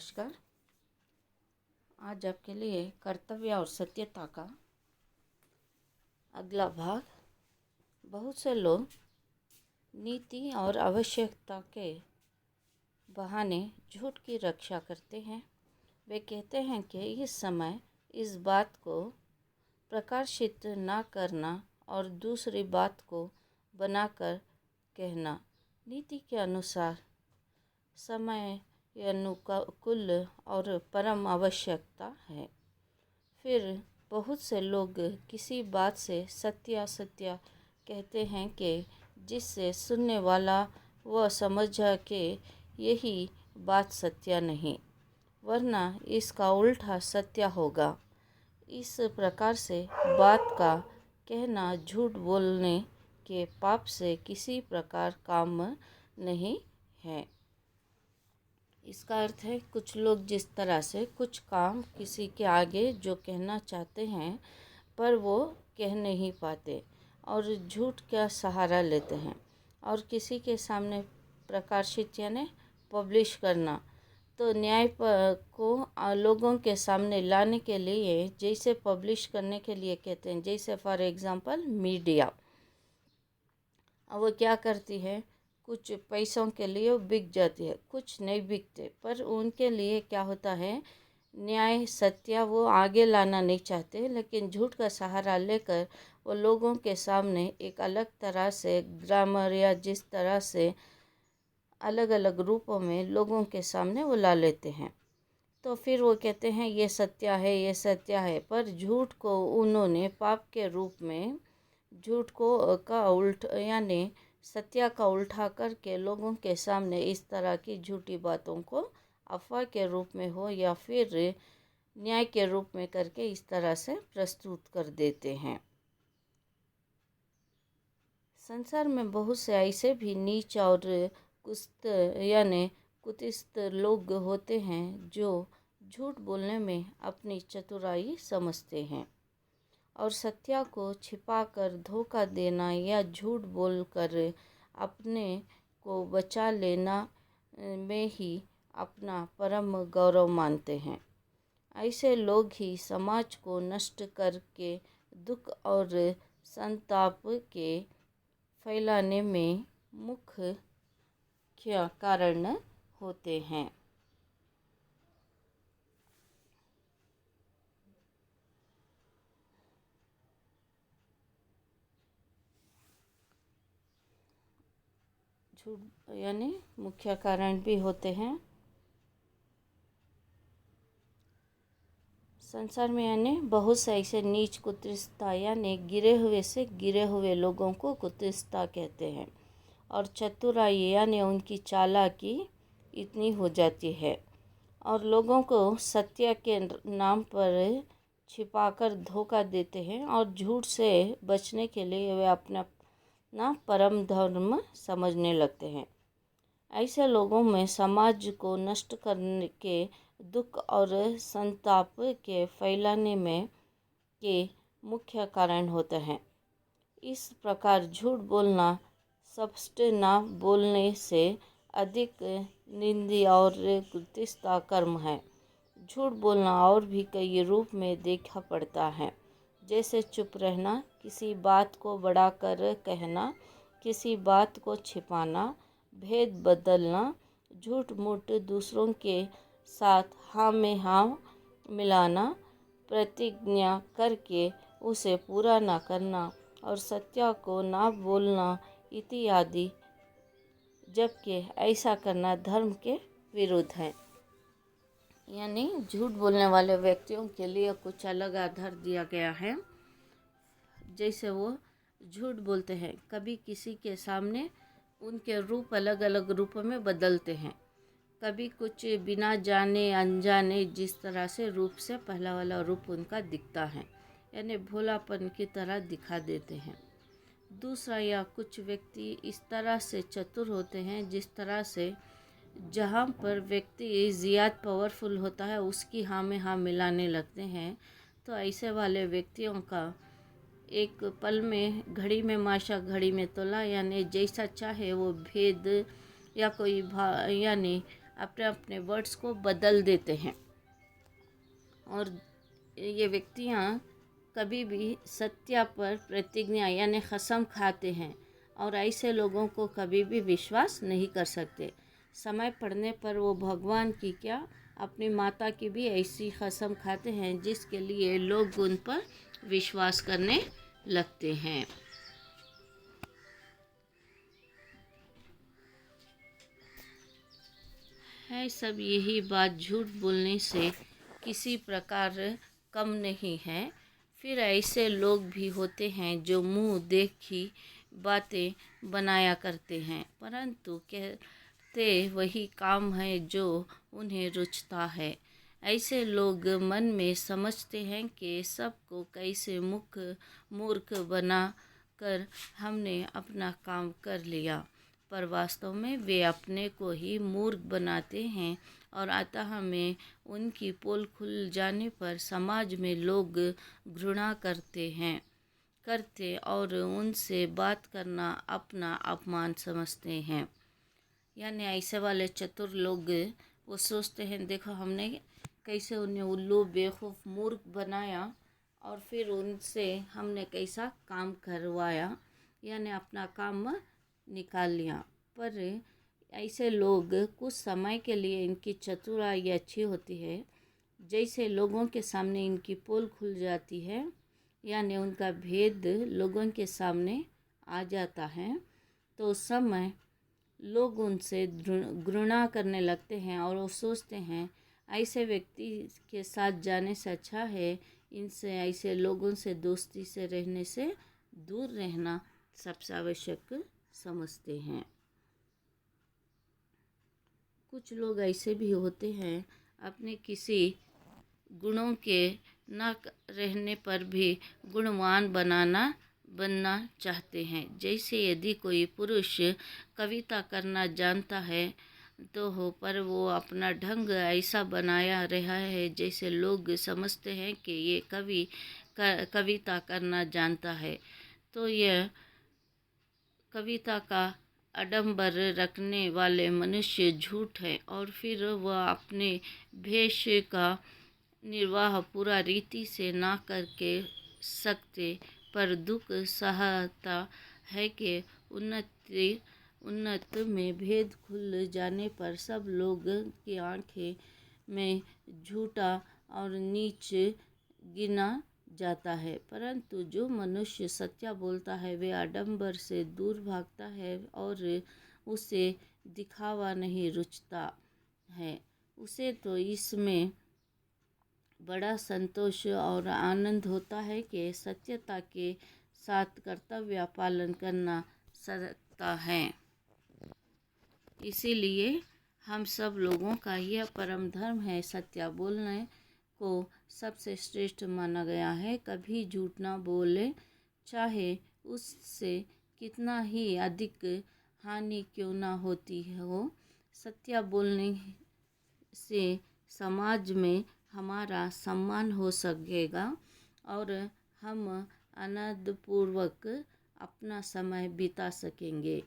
नमस्कार। आज आपके लिए कर्तव्य और सत्यता का अगला भाग। बहुत से लोग नीति और आवश्यकता के बहाने झूठ की रक्षा करते हैं। वे कहते हैं कि इस समय इस बात को प्रकाशित ना करना और दूसरी बात को बनाकर कहना नीति के अनुसार समय अनुकूल और परम आवश्यकता है। फिर बहुत से लोग किसी बात से सत्य कहते हैं कि जिससे सुनने वाला वह समझ कि यही बात सत्य नहीं, वरना इसका उल्टा सत्य होगा। इस प्रकार से बात का कहना झूठ बोलने के पाप से किसी प्रकार काम नहीं है। इसका अर्थ है कुछ लोग जिस तरह से कुछ काम किसी के आगे जो कहना चाहते हैं पर वो कह नहीं पाते और झूठ का सहारा लेते हैं, और किसी के सामने प्रकाशित यानी पब्लिश करना तो न्याय को लोगों के सामने लाने के लिए जैसे पब्लिश करने के लिए कहते हैं, जैसे फॉर एग्जांपल मीडिया। अब वो क्या करती है, कुछ पैसों के लिए बिक जाती है, कुछ नहीं बिकते, पर उनके लिए क्या होता है, न्याय सत्य वो आगे लाना नहीं चाहते, लेकिन झूठ का सहारा लेकर वो लोगों के सामने एक अलग तरह से ग्रामर या जिस तरह से अलग अलग रूपों में लोगों के सामने वो ला लेते हैं। तो फिर वो कहते हैं ये सत्य है, ये सत्य है, पर झूठ को उन्होंने पाप के रूप में झूठ को का उल्ट यानी सत्य का उल्टा करके लोगों के सामने इस तरह की झूठी बातों को अफवाह के रूप में हो या फिर न्याय के रूप में करके इस तरह से प्रस्तुत कर देते हैं। संसार में बहुत से ऐसे भी नीच और कुस्त यानी कुतिस्त लोग होते हैं जो झूठ बोलने में अपनी चतुराई समझते हैं और सत्य को छिपाकर धोखा देना या झूठ बोलकर अपने को बचा लेना में ही अपना परम गौरव मानते हैं। ऐसे लोग ही समाज को नष्ट करके दुख और संताप के फैलाने में मुख्य कारण होते हैं। झूठ यानी मुख्य कारण भी होते हैं संसार में, यानी बहुत से ऐसे नीच कुत्सिता यानी गिरे हुए से गिरे हुए लोगों को कुत्सिता कहते हैं, और चतुराई यानी उनकी चालाकी इतनी हो जाती है और लोगों को सत्य के नाम पर छिपाकर धोखा देते हैं और झूठ से बचने के लिए वे अपना परम धर्म समझने लगते हैं। ऐसे लोगों में समाज को नष्ट करने के दुख और संताप के फैलाने में के मुख्य कारण होते हैं। इस प्रकार झूठ बोलना सत्य न बोलने से अधिक निंदनीय और कुत्सित कर्म है। झूठ बोलना और भी कई रूप में देखा पड़ता है, जैसे चुप रहना, किसी बात को बढ़ाकर कहना, किसी बात को छिपाना, भेद बदलना, झूठ मूठ दूसरों के साथ हाँ में हाँ मिलाना, प्रतिज्ञा करके उसे पूरा ना करना और सत्य को ना बोलना इत्यादि, जबकि ऐसा करना धर्म के विरुद्ध है। यानी झूठ बोलने वाले व्यक्तियों के लिए कुछ अलग आधार दिया गया है। जैसे वो झूठ बोलते हैं, कभी किसी के सामने उनके रूप अलग अलग रूपों में बदलते हैं, कभी कुछ बिना जाने अनजाने जिस तरह से रूप से पहला वाला रूप उनका दिखता है यानी भोलापन की तरह दिखा देते हैं। दूसरा, या कुछ व्यक्ति इस तरह से चतुर होते हैं जिस तरह से जहाँ पर व्यक्ति ज़्यादा पावरफुल होता है उसकी हाँ में हाँ मिलाने लगते हैं। तो ऐसे वाले व्यक्तियों का एक पल में घड़ी में माशा घड़ी में तोला, यानी जैसा चाहे वो भेद या कोई यानी अपने अपने वर्ड्स को बदल देते हैं और ये व्यक्तियाँ कभी भी सत्य पर प्रतिज्ञा यानी कसम खाते हैं और ऐसे लोगों को कभी भी विश्वास नहीं कर सकते। समय पड़ने पर वो भगवान की क्या अपनी माता की भी ऐसी कसम खाते हैं जिसके लिए लोग उन पर विश्वास करने लगते हैं। है सब यही बात झूठ बोलने से किसी प्रकार कम नहीं है। फिर ऐसे लोग भी होते हैं जो मुंह देखी बातें बनाया करते हैं परंतु कहते वही काम है जो उन्हें रुचता है। ऐसे लोग मन में समझते हैं कि सबको कैसे मूर्ख बना कर हमने अपना काम कर लिया, पर वास्तव में वे अपने को ही मूर्ख बनाते हैं और अतः हमें उनकी पोल खुल जाने पर समाज में लोग घृणा करते और उनसे बात करना अपना अपमान समझते हैं। यानी ऐसे वाले चतुर लोग वो सोचते हैं देखो हमने कैसे उन्हें उल्लू बेवकूफ़ मूर्ख बनाया और फिर उनसे हमने कैसा काम करवाया यानी अपना काम निकाल लिया। पर ऐसे लोग कुछ समय के लिए इनकी चतुराई अच्छी होती है, जैसे लोगों के सामने इनकी पोल खुल जाती है यानी उनका भेद लोगों के सामने आ जाता है तो उस समय लोग उनसे घृणा करने लगते हैं और वो सोचते हैं ऐसे व्यक्ति के साथ जाने से अच्छा है इनसे ऐसे लोगों से दोस्ती से रहने से दूर रहना सबसे आवश्यक समझते हैं। कुछ लोग ऐसे भी होते हैं अपने किसी गुणों के न रहने पर भी गुणवान बनना चाहते हैं। जैसे यदि कोई पुरुष कविता करना जानता है तो हो पर वो अपना ढंग ऐसा बनाया रहा है जैसे लोग समझते हैं कि ये कविता करना जानता है, तो यह कविता का आडंबर रखने वाले मनुष्य झूठ है और फिर वह अपने भेष का निर्वाह पूरा रीति से ना करके सकते पर दुख सहता है कि उन्नत में भेद खुल जाने पर सब लोग की आंखें में झूठा और नीच गिना जाता है। परंतु जो मनुष्य सत्य बोलता है वे आडंबर से दूर भागता है और उसे दिखावा नहीं रुचता है। उसे तो इसमें बड़ा संतोष और आनंद होता है कि सत्यता के साथ कर्तव्य पालन करना सकता है। इसीलिए हम सब लोगों का यह परम धर्म है। सत्य बोलने को सबसे श्रेष्ठ माना गया है। कभी झूठ ना बोले, चाहे उससे कितना ही अधिक हानि क्यों ना होती हो। सत्य बोलने से समाज में हमारा सम्मान हो सकेगा और हम आनंदपूर्वक अपना समय बिता सकेंगे,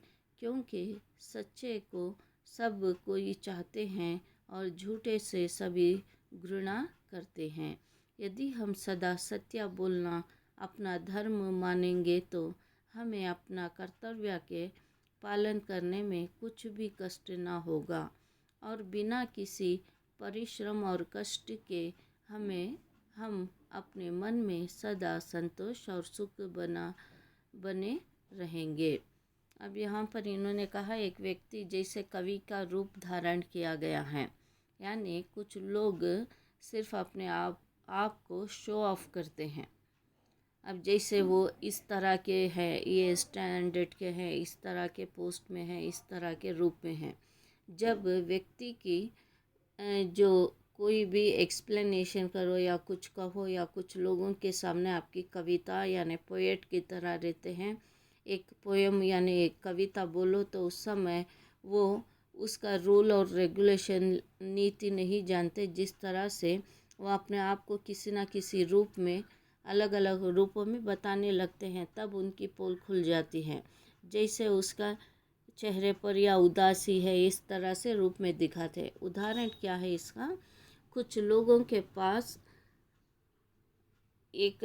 क्योंकि सच्चे को सब कोई चाहते हैं और झूठे से सभी घृणा करते हैं। यदि हम सदा सत्य बोलना अपना धर्म मानेंगे तो हमें अपना कर्तव्य के पालन करने में कुछ भी कष्ट ना होगा और बिना किसी परिश्रम और कष्ट के हम अपने मन में सदा संतोष और सुख बने रहेंगे। अब यहाँ पर इन्होंने कहा एक व्यक्ति जैसे कवि का रूप धारण किया गया है, यानी कुछ लोग सिर्फ अपने आप को शो ऑफ करते हैं। अब जैसे वो इस तरह के हैं, ये स्टैंडर्ड के हैं, इस तरह के पोस्ट में हैं, इस तरह के रूप में हैं। जब व्यक्ति की जो कोई भी एक्सप्लेनेशन करो या कुछ कहो या कुछ लोगों के सामने आपकी कविता यानी पोएट की तरह रहते हैं, एक पोएम यानी एक कविता बोलो तो उस समय वो उसका रूल और रेगुलेशन नीति नहीं जानते, जिस तरह से वो अपने आप को किसी न किसी रूप में अलग अलग रूपों में बताने लगते हैं, तब उनकी पोल खुल जाती है। जैसे उसका चेहरे पर या उदासी है, इस तरह से रूप में दिखाते हैं। उदाहरण क्या है इसका? कुछ लोगों के पास एक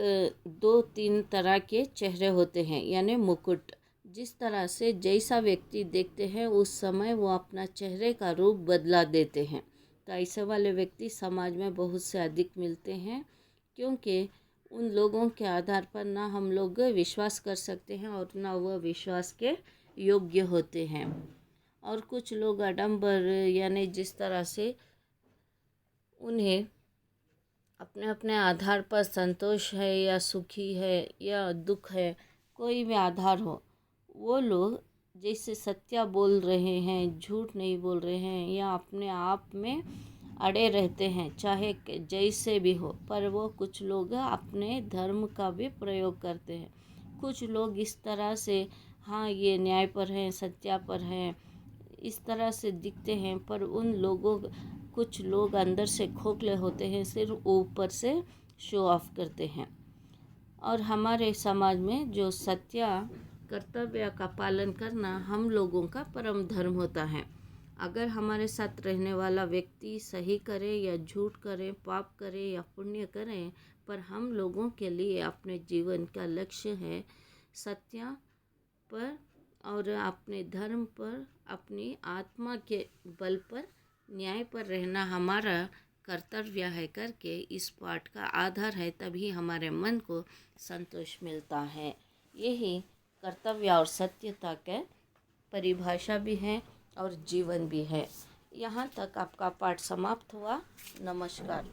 2-3 तरह के चेहरे होते हैं, यानी मुकुट। जिस तरह से जैसा व्यक्ति देखते हैं उस समय वो अपना चेहरे का रूप बदला देते हैं। तो ऐसे वाले व्यक्ति समाज में बहुत से अधिक मिलते हैं, क्योंकि उन लोगों के आधार पर ना हम लोग विश्वास कर सकते हैं और ना वह विश्वास के योग्य होते हैं। और कुछ लोग आडंबर, यानी जिस तरह से उन्हें अपने अपने आधार पर संतोष है या सुखी है या दुख है, कोई भी आधार हो, वो लोग जैसे सत्य बोल रहे हैं, झूठ नहीं बोल रहे हैं या अपने आप में अड़े रहते हैं, चाहे जैसे भी हो। पर वो कुछ लोग अपने धर्म का भी प्रयोग करते हैं। कुछ लोग इस तरह से, हाँ ये न्याय पर हैं, सत्य पर हैं, इस तरह से दिखते हैं, पर उन लोगों, कुछ लोग अंदर से खोखले होते हैं, सिर्फ ऊपर से शो ऑफ करते हैं। और हमारे समाज में जो सत्य, कर्तव्य का पालन करना हम लोगों का परम धर्म होता है। अगर हमारे साथ रहने वाला व्यक्ति सही करे या झूठ करे, पाप करे या पुण्य करे, पर हम लोगों के लिए अपने जीवन का लक्ष्य है सत्य पर और अपने धर्म पर, अपनी आत्मा के बल पर, न्याय पर रहना हमारा कर्तव्य है करके इस पाठ का आधार है, तभी हमारे मन को संतोष मिलता है। यही कर्तव्य और सत्यता के परिभाषा भी है और जीवन भी है। यहाँ तक आपका पाठ समाप्त हुआ। नमस्कार।